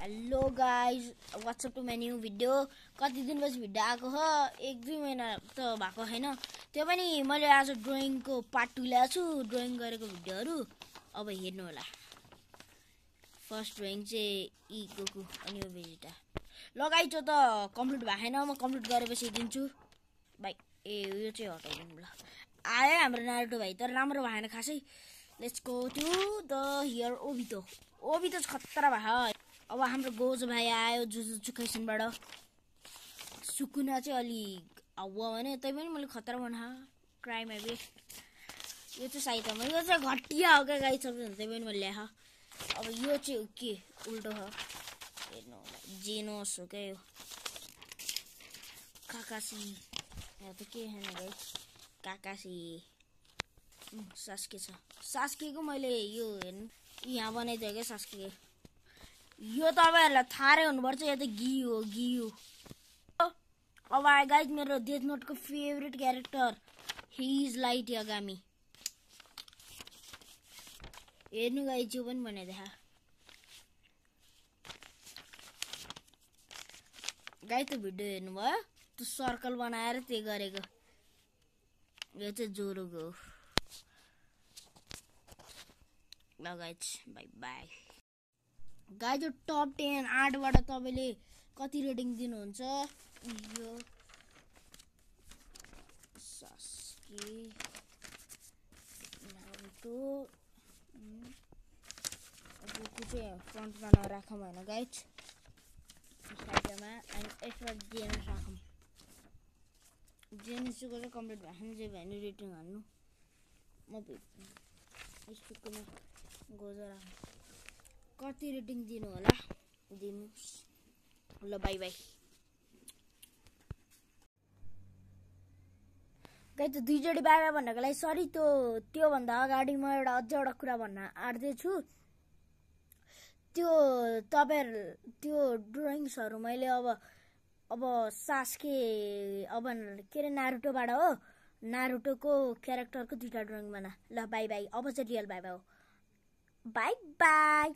Hello guys what's up to my new video. कति दिनपछि video आएको हो, 1-2 महिना त भएको छैन। त्यो पनि मैले आज ड्रइङको पार्ट 2 ल्याएको छु, ड्रइङ गरेको भिडियोहरू। अब हेर्नु होला। फर्स्ट ड्रइङ चाहिँ ई गोकु अनि यो भेजिटा। ल गाइज त्यो त कम्प्लिट भएको छैन, म कम्प्लिट गरेपछि दिन्छु। भाइ यो चाहिँ हटाइदिनु ल। आयो हाम्रो नारुटो भाइ, तर राम्रो भएन खासै। Let's go to the here Obito. Obito खतरा भयो। अब हाम्रो गोज भाइ आयो जुजुत्सु काइसेनबाट। सुकुना चाहिँ अलिक हावा भने तै पनि मैले खतरा बना क्राइम एबे। यो चाहिँ साइतमा यो चाहिँ घटिया हो क्या गाइस, सबैजना तै पनि मैले ल्याए। अब यो चाहिँ के उल्टो हो हेर्नु होला। जेनोस हो क्या यो। काकासी यहाँ त के छैन गाइस। काकासी सास्के छ। सास्केको मैले यो हेर्नु यहाँ बनाइदियो क्या सास्के। यो तपाईहरुलाई थाहा हुनुपर्छ, यो त गियु हो गियु। अब आयो गाइज मेरो डेथ नोटको favourite character, he is Light Yagami. हेर्नु गाइज यो पनि बनाइदिए गाइज। त्यो भिडियो हेर्नुभयो, त्यो सर्कल बनाएर त्यो गरेको। यो चाहिँ जोरोको हो। ल गाइज बाई बाई। गाइज यो टप 10 8बाट तपाईले कति रेटिङ दिनुहुन्छ? यो सास्के नारुतो गोकु चाहिँ फ्रन्टमा नराखौँ होइन गाइज, साइडमा। अनि यसमा जेनस राखौँ। जेनसको चाहिँ कम्प्लिट भएको जे भयो नि रेटिङ हाल्नु। म यसकोमा गोजा राखौँ। कति रेटिङ दिनु होला दिनुहोस् ल। By by guys. त दुईचोटि बाई बाई भन्नको लागि सरी। त्योभन्दा अगाडि म अझ एउटा कुरा भन्न आँट्दैछु। त्यो तपाईहरु त्यो ड्रइङ्सहरू मैले अब सास्के अब के अरे नारुटोबाट हो। नारुटोको क्यारेक्टरको 2टा ड्रइङ बना। ल बाई बाई। अब चाहिँ रियल बाई बाई हो। By by.